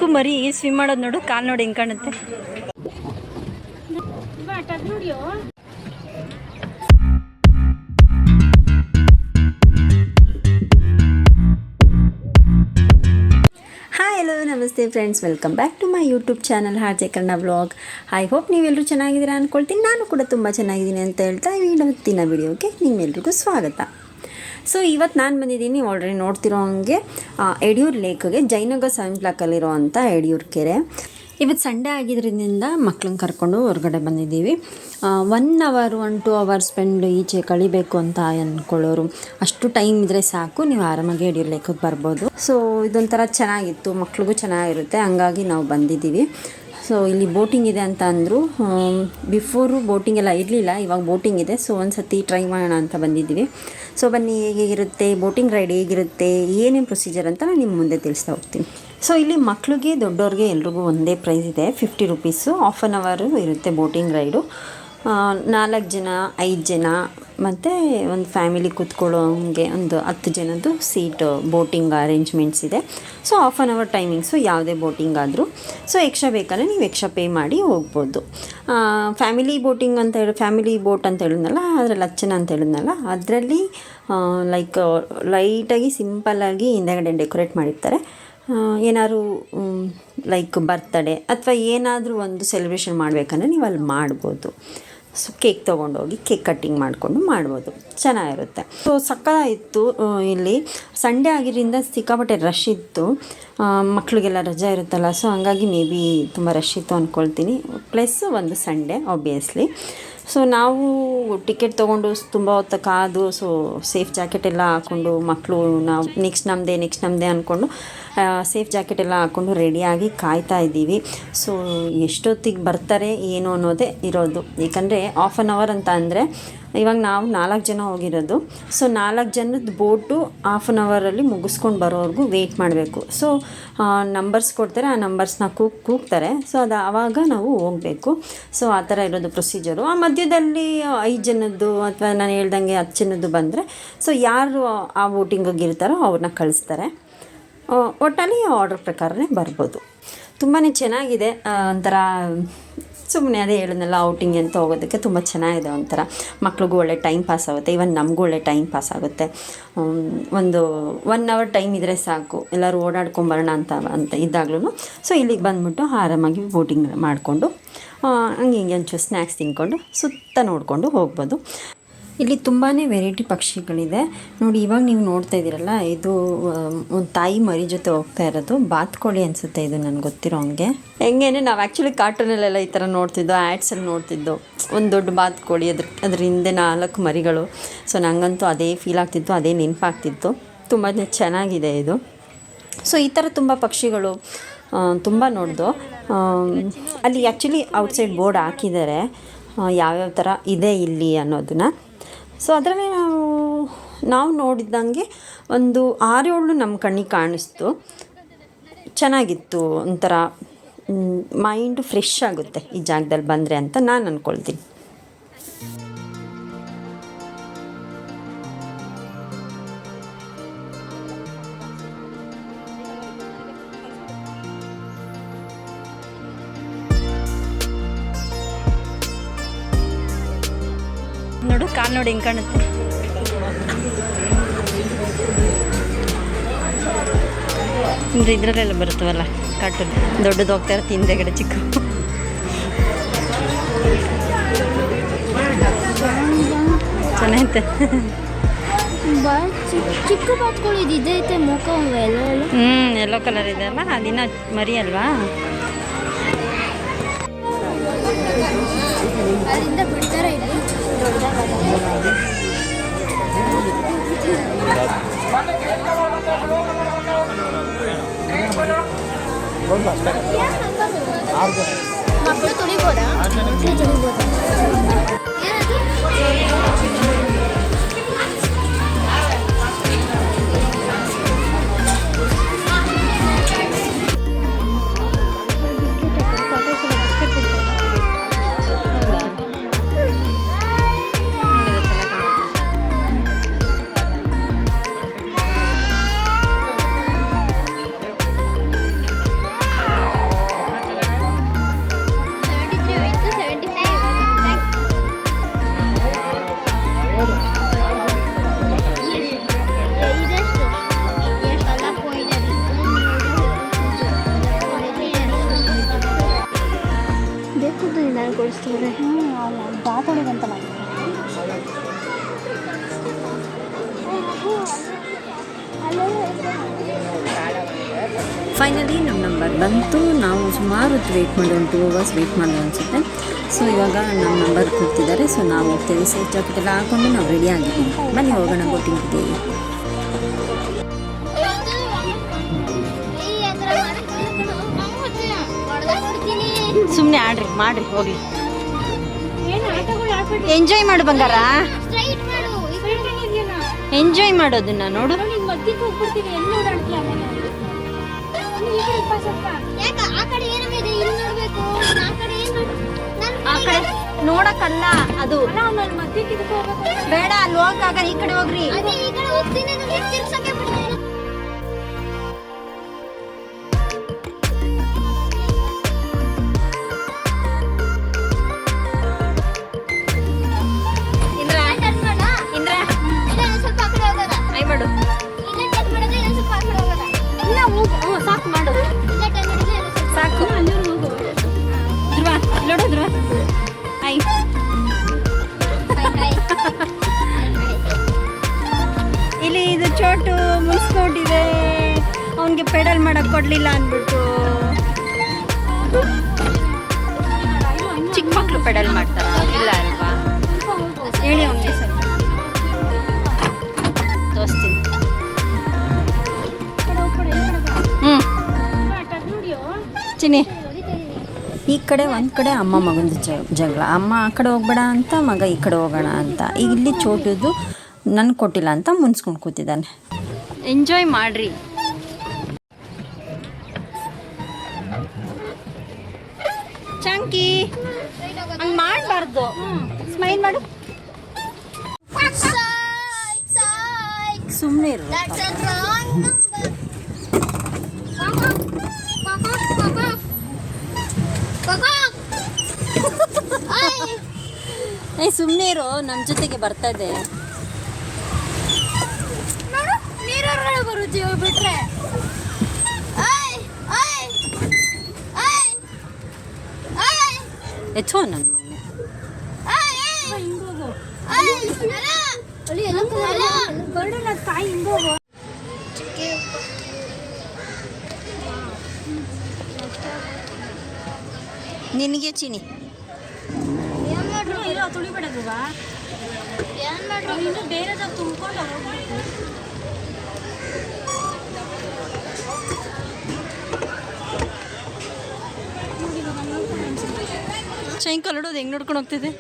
ಚಿಕ್ಕ ಮರಿ ಸ್ವಿಮ್ ಮಾಡೋದು ನೋಡು, ಕಾಲು ನೋಡಿ ಹೆಂಗೆ ಕಾಣುತ್ತೆ. ಹಲೋ ನಮಸ್ತೆ friends, welcome back to my YouTube channel RJ Kannada vlog. I hope ನೀವೆಲ್ಲರೂ ಚೆನ್ನಾಗಿದ್ದೀರಾ ಅಂದ್ಕೊಳ್ತೀನಿ. ನಾನು ಕೂಡ ತುಂಬ ಚೆನ್ನಾಗಿದ್ದೀನಿ ಅಂತ ಹೇಳ್ತಾ ಇವತ್ತಿನ ವಿಡಿಯೋಗೆ ನಿಮ್ಮೆಲ್ರಿಗೂ ಸ್ವಾಗತ. ಸೊ ಇವತ್ತು ನಾನು ಬಂದಿದ್ದೀನಿ, ಆಲ್ರೆಡಿ ನೋಡ್ತಿರೋ ಹಂಗೆ ಯಡಿಯೂರು ಲೇಕ್ಗೆ, ಜಯನಗರ ಸೆವೆನ್ ಬ್ಲಾಕಲ್ಲಿರೋ ಅಂಥ ಯಡಿಯೂರು ಕೆರೆ. ಇವತ್ತು ಸಂಡೇ ಆಗಿದ್ದರಿಂದ ಮಕ್ಳನ್ನ ಕರ್ಕೊಂಡು ಹೊರಗಡೆ ಬಂದಿದ್ದೀವಿ. 1 ಅವರ್ 1-2 ಅವರ್ ಸ್ಪೆಂಡ್ ಈಚೆ ಕಳಿಬೇಕು ಅಂತ ಅಂದ್ಕೊಳ್ಳೋರು, ಅಷ್ಟು ಟೈಮ್ ಇದ್ದರೆ ಸಾಕು, ನೀವು ಆರಾಮಾಗಿ ಯಡಿಯೂರು ಲೇಕಿಗೆ ಬರ್ಬೋದು. ಸೊ ಇದೊಂಥರ ಚೆನ್ನಾಗಿತ್ತು, ಮಕ್ಳಿಗೂ ಚೆನ್ನಾಗಿರುತ್ತೆ, ಹಂಗಾಗಿ ನಾವು ಬಂದಿದ್ದೀವಿ. ಸೊ ಇಲ್ಲಿ ಬೋಟಿಂಗ್ ಇದೆ ಅಂತ ಅಂದರು. ಬಿಫೋರು ಬೋಟಿಂಗ್ ಎಲ್ಲ ಇರಲಿಲ್ಲ, ಇವಾಗ ಬೋಟಿಂಗ್ ಇದೆ. ಸೊ ಒಂದು ಸತಿ ಟ್ರೈ ಮಾಡೋಣ ಅಂತ ಬಂದಿದ್ದೀವಿ. ಸೊ ಬನ್ನಿ, ಹೇಗಿರುತ್ತೆ ಬೋಟಿಂಗ್ ರೈಡ್, ಹೇಗಿರುತ್ತೆ, ಏನೇನು ಪ್ರೊಸೀಜರ್ ಅಂತ ನಾನು ನಿಮ್ಮ ಮುಂದೆ ತಿಳಿಸ್ತಾ ಹೋಗ್ತೀನಿ. ಸೊ ಇಲ್ಲಿ ಮಕ್ಳಿಗೆ ದೊಡ್ಡವ್ರಿಗೆ ಎಲ್ರಿಗೂ ಒಂದೇ ಪ್ರೈಸ್ ಇದೆ, 50 ರುಪೀಸು. ಹಾಫ್ ಆನ್ ಅವರು ಇರುತ್ತೆ ಬೋಟಿಂಗ್ ರೈಡು. 4 ಜನ 5 ಜನ ಮತ್ತು ಒಂದು ಫ್ಯಾಮಿಲಿ ಕೂತ್ಕೊಳ್ಳೋ ಹಂಗೆ ಒಂದು 10 ಜನದ್ದು ಸೀಟ್ ಬೋಟಿಂಗ್ ಅರೇಂಜ್ಮೆಂಟ್ಸ್ ಇದೆ. So half an hour timings ಯಾವುದೇ ಬೋಟಿಂಗ್ ಆದರೂ. ಸೊ ಎಕ್ಸ್ಟ್ರಾ ಬೇಕಂದರೆ ನೀವು ಎಕ್ಸ್ಟ್ರಾ ಪೇ ಮಾಡಿ ಹೋಗ್ಬೋದು. ಫ್ಯಾಮಿಲಿ ಬೋಟಿಂಗ್ ಅಂತ ಹೇಳಿ, ಫ್ಯಾಮಿಲಿ ಬೋಟ್ ಅಂತ ಹೇಳಿದ್ನಲ್ಲ, ಅದರಲ್ಲಿ 10 ಜನ ಅಂತ ಹೇಳಿದ್ನಲ್ಲ, ಅದರಲ್ಲಿ ಲೈಟಾಗಿ ಸಿಂಪಲ್ಲಾಗಿ ಹಿಂದೆಗಡೆ ಡೆಕೋರೇಟ್ ಮಾಡಿರ್ತಾರೆ. ಏನಾದ್ರು ಲೈಕ್ ಬರ್ತಡೇ ಅಥವಾ ಏನಾದರೂ ಒಂದು ಸೆಲೆಬ್ರೇಷನ್ ಮಾಡಬೇಕಂದ್ರೆ ನೀವು ಅಲ್ಲಿ ಮಾಡ್ಬೋದು. ಸೊ ಕೇಕ್ ತೊಗೊಂಡೋಗಿ ಕೇಕ್ ಕಟ್ಟಿಂಗ್ ಮಾಡಿಕೊಂಡು ಮಾಡ್ಬೋದು, ಚೆನ್ನಾಗಿರುತ್ತೆ. ಸೊ ಸಕ್ಕತ್ತಾಗಿತ್ತು. ಇಲ್ಲಿ ಸಂಡೇ ಆಗಿದ್ದರಿಂದ ಸಿಕ್ಕಾಪಟ್ಟೆ ರಶ್ ಇತ್ತು, ಮಕ್ಕಳಿಗೆಲ್ಲ ರಜೆ ಇರುತ್ತಲ್ಲ, ಸೊ ಹಂಗಾಗಿ ಮೇ ಬಿ ತುಂಬ ರಶ್ ಇತ್ತು ಅಂದ್ಕೊಳ್ತೀನಿ. ಪ್ಲಸ್ ಒಂದು ಸಂಡೇ ಆಬ್ವಿಯಸ್ಲಿ. ಸೊ ನಾವು ಟಿಕೆಟ್ ತೊಗೊಂಡು ತುಂಬ ಹೊತ್ತು ಕಾದು, ಸೊ ಸೇಫ್ ಜಾಕೆಟ್ ಎಲ್ಲ ಹಾಕ್ಕೊಂಡು, ಮಕ್ಕಳು ನಾವು ನೆಕ್ಸ್ಟ್ ನಮ್ಮದೇ ಅಂದ್ಕೊಂಡು ಸೇಫ್ ಜಾಕೆಟ್ ಎಲ್ಲ ಹಾಕ್ಕೊಂಡು ರೆಡಿಯಾಗಿ ಕಾಯ್ತಾ ಇದ್ದೀವಿ. ಸೊ ಎಷ್ಟೊತ್ತಿಗೆ ಬರ್ತಾರೆ ಏನು ಅನ್ನೋದೇ ಇರೋದು, ಏಕೆಂದರೆ ಹಾಫ್ ಆನ್ ಅವರ್ ಅಂತ ಅಂದರೆ ಇವಾಗ ನಾವು 4 ಜನ ಹೋಗಿರೋದು. ಸೊ 4 ಜನದ ಬೋಟು ಹಾಫ್ ಆನ್ ಅವರಲ್ಲಿ ಮುಗಿಸ್ಕೊಂಡು ಬರೋವರೆಗೂ ವೆಯ್ಟ್ ಮಾಡಬೇಕು. ಸೊ ನಂಬರ್ಸ್ ಕೊಡ್ತಾರೆ, ಆ ನಂಬರ್ಸ್ನ ಕೂಗ್ತಾರೆ. ಸೊ ಅದು ಆವಾಗ ನಾವು ಹೋಗಬೇಕು. ಸೊ ಆ ಥರ ಇರೋದು ಪ್ರೊಸೀಜರು. ಆ ಮಧ್ಯದಲ್ಲಿ 5 ಜನದ್ದು ಅಥವಾ ನಾನು ಹೇಳ್ದಂಗೆ 10 ಜನದ್ದು ಬಂದರೆ, ಸೊ ಯಾರು ಆ ಬೋಟಿಂಗಿಗೆ ಇರ್ತಾರೋ ಅವ್ರನ್ನ ಕಳಿಸ್ತಾರೆ. ಒಟ್ಟಲ್ಲಿ ಆರ್ಡ್ರ್ ಪ್ರಕಾರನೇ ಬರ್ಬೋದು. ತುಂಬಾ ಚೆನ್ನಾಗಿದೆ. ಒಂಥರ ಸುಮ್ಮನೆ ಅದೇ ಹೇಳಿದ್ನಲ್ಲ, ಔಟಿಂಗ್ ಅಂತ ಹೋಗೋದಕ್ಕೆ ತುಂಬ ಚೆನ್ನಾಗಿದೆ. ಒಂಥರ ಮಕ್ಳಿಗೂ ಒಳ್ಳೆ ಟೈಮ್ ಪಾಸ್ ಆಗುತ್ತೆ, ಇವನ್ ನಮಗೂ ಒಳ್ಳೆ ಟೈಮ್ ಪಾಸ್ ಆಗುತ್ತೆ. ಒಂದು 1 ಅವರ್ ಟೈಮ್ ಇದ್ದರೆ ಸಾಕು, ಎಲ್ಲರೂ ಓಡಾಡ್ಕೊಂಬರೋಣ ಅಂತ ಇದ್ದಾಗ್ಲೂ. ಸೊ ಇಲ್ಲಿಗೆ ಬಂದುಬಿಟ್ಟು ಆರಾಮಾಗಿ ಬೋಟಿಂಗ್ ಮಾಡಿಕೊಂಡು ಹಂಗೆ ಹಿಂಗೆ ಒಂಚೂರು ಸ್ನ್ಯಾಕ್ಸ್ ತಿನ್ಕೊಂಡು ಸುತ್ತ ನೋಡಿಕೊಂಡು ಹೋಗ್ಬೋದು. ಇಲ್ಲಿ ತುಂಬಾ ವೆರೈಟಿ ಪಕ್ಷಿಗಳಿದೆ ನೋಡಿ. ಇವಾಗ ನೀವು ನೋಡ್ತಾ ಇದ್ದೀರಲ್ಲ, ಇದು ಒಂದು ತಾಯಿ ಮರಿ ಜೊತೆ ಹೋಗ್ತಾ ಇರೋದು ಬಾತ್ಕೋಳಿ ಅನಿಸುತ್ತೆ ಇದು, ನನಗೆ ಗೊತ್ತಿರೋ ಹಂಗೆ. ಹೆಂಗೇನೆ ನಾವು ಆ್ಯಕ್ಚುಲಿ ಕಾರ್ಟೂನಲ್ಲೆಲ್ಲ ಈ ಥರ ನೋಡ್ತಿದ್ದೋ, ಆ್ಯಡ್ಸಲ್ಲಿ ನೋಡ್ತಿದ್ದೋ, ಒಂದು ದೊಡ್ಡ ಬಾತ್ಕೋಳಿ, ಅದ್ರ ಹಿಂದೆ 4 ಮರಿಗಳು. ಸೊ ನನಗಂತೂ ಅದೇ ಫೀಲ್ ಆಗ್ತಿತ್ತು, ಅದೇ ನೆನಪಾಗ್ತಿತ್ತು. ತುಂಬಾ ಚೆನ್ನಾಗಿದೆ ಇದು. ಸೊ ಈ ಥರ ತುಂಬ ಪಕ್ಷಿಗಳು ತುಂಬ ನೋಡ್ದು. ಅಲ್ಲಿ ಆ್ಯಕ್ಚುಲಿ ಔಟ್ಸೈಡ್ ಬೋರ್ಡ್ ಹಾಕಿದ್ದಾರೆ ಯಾವ್ಯಾವ ಥರ ಇದೆ ಇಲ್ಲಿ ಅನ್ನೋದನ್ನು. ಸೊ ಅದರಲ್ಲಿ ನಾವು ನೋಡಿದಂಗೆ ಒಂದು 6-7 ನಮ್ಮ ಕಣ್ಣಿಗೆ ಕಾಣಿಸ್ತು. ಚೆನ್ನಾಗಿತ್ತು, ಒಂಥರ ಮೈಂಡು ಫ್ರೆಶ್ ಆಗುತ್ತೆ ಈ ಜಾಗದಲ್ಲಿ ಬಂದರೆ ಅಂತ ನಾನು ಅಂದ್ಕೊಳ್ತೀನಿ. ನೋಡು, ಕಾಲು ನೋಡಿ ಹೆಂಗೆ ಕಾಣುತ್ತೆ. ಅಂದರೆ ಇದರಲ್ಲೆಲ್ಲ ಬರುತ್ತವಲ್ಲ ಕಾರ್ಟೂನ್, ದೊಡ್ಡದು ಹೋಗ್ತಾ ಇರುತ್ತೆ, ಹಿಂದೆಗಡೆ ಚಿಕ್ಕ. ಚೆನ್ನಾಗೈತೆ. ಚಿಕ್ಕ ಬಾತ್ಗಳು ಇದೈತೆ, ಮುಖ ಎಲ್ಲೋ ಕಲರ್ ಇದೆ ಅಲ್ಲ, ಅದಿನ ಮರಿ ಅಲ್ವಾ. ಅದರಿಂದ ಬಿಡ್ತಾರೆ ಇಲ್ಲಿ. ಮಕ್ಕಳು ತುಳಿಬೋದಾ? ದಾತೊಳಿಗಂತ ಮಾಡಿ ಫೈನಲಿ ನಮ್ಮ ನಂಬರ್ ಬಂತು. ನಾವು ಸುಮಾರು ಹೊತ್ತು ವೆಯ್ಟ್ ಮಾಡಿ, ಒಂದು 2 hours ವೆಯ್ಟ್ ಮಾಡೋದು ಅನಿಸುತ್ತೆ. ಸೊ ಇವಾಗ ನಮ್ಮ ನಂಬರ್ ಕೊಡ್ತಿದ್ದಾರೆ. ಸೊ ನಾವು ಹೋಗ್ತೇವೆ. ಸೇಫ್ ಜಾಕೆಟ್ ಎಲ್ಲ ಹಾಕ್ಕೊಂಡು ನಾವು ರೆಡಿ ಆಗಿದ್ದೀವಿ. ಬನ್ನಿ ಹೋಗೋಣ ಬೋಟಿಂಗ್ಗೆ. ಸುಮ್ಮನೆ ಆಡ್ರಿ ಮಾಡ್ರಿ ಹೋಗ್ಲಿ. ಎಂಜಾಯ್ ಮಾಡು ಬಂಗಾರ, ಎಂಜಾಯ್ ಮಾಡೋದನ್ನ ನೋಡು. ಆ ಕಡೆ ನೋಡಕ್ಕಲ್ಲ ಅದು ಬೇಡ, ಅಲ್ಲಿ ಹೋಗಾಗ ಈ ಕಡೆ ಹೋಗ್ರಿ. ಸಾಕು ಮಾಡು, ಸಾಕು. ಧ್ರುವ ನೋಡು, ಧ್ರುವ ಐ ಇಲ್ಲಿ ಇದು ಚೋಟು ಮುನ್ಸ್ಕೊಂಡಿದೆ. ಅವನಿಗೆ ಪೆಡಲ್ ಮಾಡಕ್ ಕೊಡ್ಲಿಲ್ಲ ಅಂದ್ಬಿಟ್ಟು. ಚಿಕ್ಕ ಮಕ್ಳು ಪೆಡಲ್ ಮಾಡ್ತಾರ ಇಲ್ಲ ಅಲ್ವಾ? ಹೇಳಿ ಅವನಿಗೆ ಸ್ವಲ್ಪ ತೋರಿಸ್ತೀನಿ. ಚಿನಿ ಈ ಕಡೆ ಒಂದು ಕಡೆ ಅಮ್ಮ ಮಗಂದು ಜಗಳ. ಅಮ್ಮ ಆ ಕಡೆ ಹೋಗ್ಬೇಡ ಅಂತ, ಮಗ ಈ ಕಡೆ ಹೋಗೋಣ ಅಂತ. ಈಗ ಇಲ್ಲಿ ಚೋಟುದು ನನ್ಗೆ ಕೊಟ್ಟಿಲ್ಲ ಅಂತ ಮುನ್ಸ್ಕೊಂಡು ಕೂತಿದ್ದಾನೆ. ಎಂಜಾಯ್ ಮಾಡ್ರಿ. ಚಂಕಿ ಹಂಗೆ ಮಾಡಬಾರ್ದು. ಸ್ಮೈಲ್ ಮಾಡು. ಸುಮ್ಮನೆ ಇರು. ಸುಮ್ಮನೆ ಇರೋ, ನಮ್ಮ ಜೊತೆಗೆ ಬರ್ತಾ ಇದೆ. ಬರುತ್ತೆ ಬಿಟ್ರೆ ಎಚ್ಚೋ ನನ್ನ ಮನೆ. ತಾಯಿ ಹಿಂಗೋಗು. ನಿನಗೆ ಚಿನಿ ತುಳಿಬೇಡಲ್ವಾ? ಏನ್ ಮಾಡ್ರು ಇನ್ನು ಬೇರೆದಾಗ ತುಂಬ್ಕೊಂಡು ಹೋಗ್ಬೇಕು. ಸಾಯಂಕಾಲ ನೋಡೋದು ಹೆಂಗೆ ನೋಡ್ಕೊಂಡು ಹೋಗ್ತಿದೆ.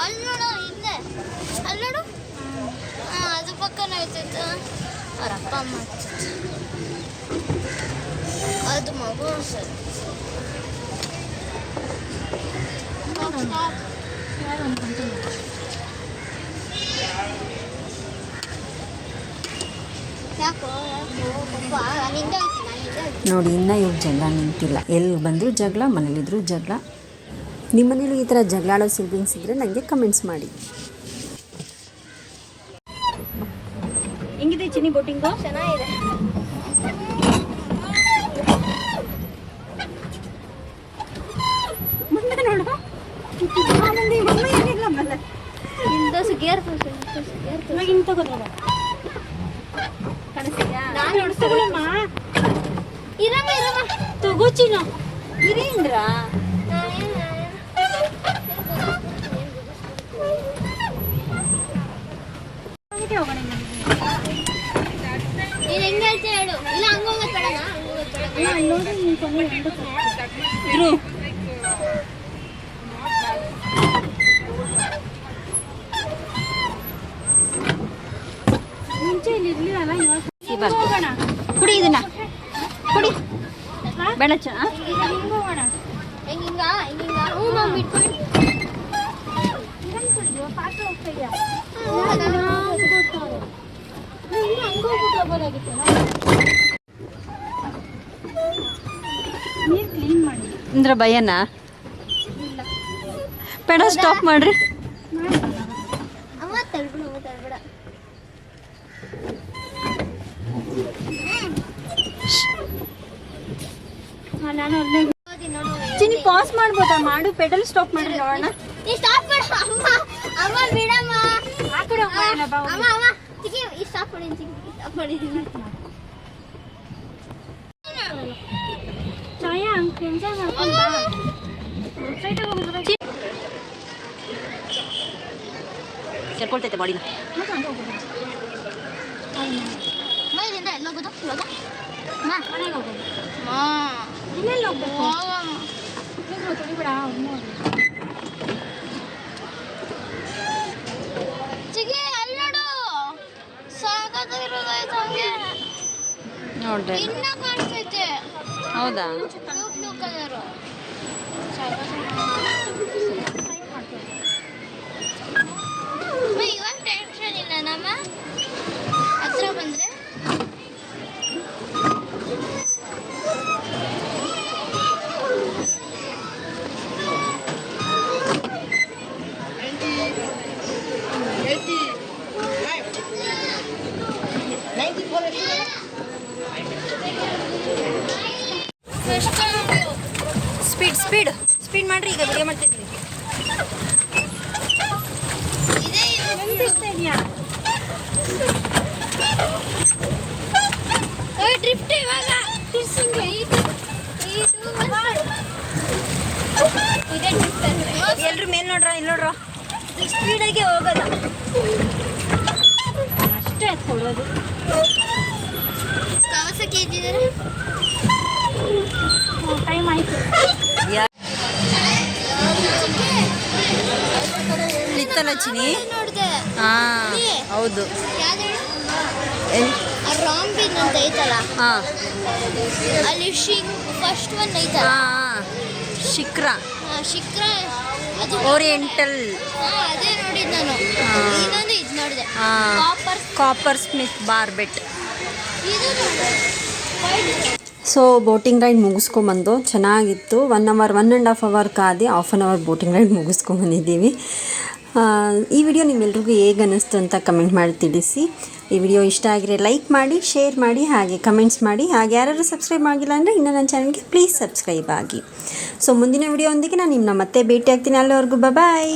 ಅಲ್ಲಿ ನೋಡು, ಹಿಂದೆ ಅಲ್ಲಿ ನೋಡು. ಅದು ಪಕ್ಕನ ಆಯ್ತೈತೆ. ಅವ್ರ ಅಪ್ಪ ಅಮ್ಮ ಅದು ಮಗು ಸರ್. ನೋಡಿ, ಇನ್ನೂ ಇವ್ರು ಜಗಳ ನಿಂತಿಲ್ಲ. ಎಲ್ಲಿ ಬಂದರೂ ಜಗಳ, ಮನೇಲಿದ್ರು ಜಗಳ. ನಿಮ್ಮ ಮನೇಲಿ ಈ ಥರ ಜಗಳ ಆಡೋ ಸಿಬ್ಲಿಂಗ್ಸ್ ಇದ್ದರೆ ನನಗೆ ಕಮೆಂಟ್ಸ್ ಮಾಡಿ. ಹೆಂಗಿದೆ ಚಿನಿ ಬೋಟಿಂಗು? ಚೆನ್ನಾಗಿದೆ. ಮುಂದೆ ನೋಡು, ಹಿಂದಸು ಗೇರ್ ಹಿಂಗೆ ತಗೋದ ಕಾಣಿಸ್ತೀಯಾ? ತಗೊಳಮ್ಮ, ಇರಮ್ಮ ಇರಮ್ಮ ತಗೋ ಚಿನ್ನು. ಇರೇಂದ್ರ ನೀನು ಹೆಂಗೆ ಹೇಳ್ತೀಯ ಹೇಳು. ಇಲ್ಲ ಹಂಗೆ ಹೋಗೋದು ಬೇಡನಾ? ಇರು. ಮುಂಚೆ ಇಲ್ಲಿ ಇರ್ಲಿಲ್ಲ, ಇವಾಗ ಹೋಗೋಣ. ಕುಡಿ ಇದನ್ನ, ಕುಡಿ. ಬೇಡ ಚ ಹಿಂಗೆ ಹೋಗೋಣ. ಹಿಂಗ ಹಿಂಗ ಹ್ಞೂ ಮಮ್ಮ ಬಿಟ್ಬಿಡಿ. ಪಾತ್ರ ಹೋಗ್ತಾ ಇದೆಯಾ? ನೀರು ಕ್ಲೀನ್ ಮಾಡಿ ಅಂದ್ರೆ ಭಯನಾ? ಬೇಡ, ಸ್ಟಾಪ್ ಮಾಡ್ರಿ. ಅಮ್ಮ ತಳ್ಬಿಡು, ಅಮ್ಮ ತಳ್ಬಿಡ. ಚಿನ್ನಿ ಪಾಸ್ ಮಾಡ್ಬೋದಾ? ಮಾಡು, ಪೆಡಲ್ ಸ್ಟಾಪ್ ಮಾಡಿ ನೋಡೋಣ. ನೀ ಸ್ಟಾಪ್ ಮಾಡು ಅಮ್ಮ. ಅಮ್ಮ ಬಿಡಮ್ಮ. ಆ ಕಡೆ ಹೋಗೋಣ ಬಾ. ಅಮ್ಮ ಅಮ್ಮ ಚಿಕ್ಕಿ ಈ ಸ್ಟಾಪ್ ಮಾಡಿ ಚಿಕ್ಕಿ ಸ್ಟಾಪ್ ಮಾಡಿದೀನಿ. ಛಾಯಾ ಎಂಜಾಯ್ ಮಾಡ್ಕೊಂಡು ಬಾ. ಸೈಡ್ ಹೋಗೋದು ಸೇರ್ಕೊಳ್ತೈತೆ ಬಾಡಿನ. ಮೈಲಿಂದ ಎಲ್ಲಿ ಹೋಗೋದು ಇವಾಗ? ಮನೆಗೆ ಹೋಗೋದು. ಇನ್ನೆಲ್ಲಿ ಹೋಗ್ಬೇಕು? ತೊಳಿಬಿಡ. ಚಿಕ್ಕಿ ಅಲ್ಲಿ ನೋಡು, ಸಾಕಾಗಿರೋದಾಯ್ತು ಹಂಗೆ. ನೋಡ್ರಿ ಇನ್ನ ಕಾಣಿಸ್ತೈತೆ. ಹೌದಾ? Blue colour. ಇವಾಗ ಟೆನ್ಷನ್ ಇಲ್ಲ ನಮ್ಮ ಹತ್ರ ಬಂದ್ರೆ. ಸ್ಪೀಡ್ ಮಾಡ್ರಿ, ಈಗ ವಿಡಿಯೋ ಮಾಡ್ತಿದ್ವಿ. ಡ್ರಿಫ್ಟ್ ಇವಾಗ ಎಲ್ರು ಮೇಲ್ ನೋಡ್ರ, ಇಲ್ಲಿ ನೋಡ್ರ, ಸ್ಪೀಡಾಗಿ ಹೋಗೋದ ಅಷ್ಟೇ ಕೊಡೋದು. ಕವಸಕ್ಕೆ ಇದ್ದಿದ್ದಾರೆ. ಟೈಮ್ ಆಯ್ತು. ಇತ್ತಲ್ಲ ಚಿನಿ? ನೋಡಿದೆ. ಹಾ ಹೌದು. ರಾಂಬಿನ್ ಅಂತ ಐತಲ್ಲ, ಹಾ ಅಲ್ಲಿ ಫಸ್ಟ್ ಒನ್ ಐತಲ್ಲ, ಶಿಕ್ರ ಶಿಕ್ರ ಅದು ಓರಿಯೆಂಟಲ್. ಅದೇ ನೋಡಿದ್ ನಾನು. ಇನ್ನೊಂದು ಇದು ನೋಡಿದೆ, ಕಾಪರ್ ಸ್ಮಿತ್ ಬಾರ್ಬೆಟ್. ಇದು ಸೊ ಬೋಟಿಂಗ್ ರೈಡ್ ಮುಗಿಸ್ಕೊಂಬಂದು ಚೆನ್ನಾಗಿತ್ತು. 1.5 ಅವರ್ ಕಾದಿ half an hour boating ride ಮುಗಿಸ್ಕೊಂಬಂದಿದ್ದೀವಿ. ಈ ವಿಡಿಯೋ ನಿಮ್ಮೆಲ್ರಿಗೂ ಹೇಗೆ ಅನ್ನಿಸ್ತು ಅಂತ ಕಮೆಂಟ್ ಮಾಡಿ ತಿಳಿಸಿ. ಈ ವಿಡಿಯೋ ಇಷ್ಟ ಆಗಿದ್ರೆ ಲೈಕ್ ಮಾಡಿ, ಶೇರ್ ಮಾಡಿ, ಹಾಗೆ ಕಮೆಂಟ್ಸ್ ಮಾಡಿ. ಹಾಗೆ ಯಾರಾದರೂ ಸಬ್ಸ್ಕ್ರೈಬ್ ಆಗಿಲ್ಲ ಅಂದರೆ ಇನ್ನೂ ನನ್ನ ಚಾನಲ್ಗೆ ಪ್ಲೀಸ್ ಸಬ್ಸ್ಕ್ರೈಬ್ ಆಗಿ. ಸೊ ಮುಂದಿನ ವಿಡಿಯೋದೊಂದಿಗೆ ನಾನು ನಿಮ್ಮನ್ನ ಮತ್ತೆ ಭೇಟಿ ಆಗ್ತೀನಿ. ಅಲ್ಲಿವರೆಗೂ ಬಾಯ್.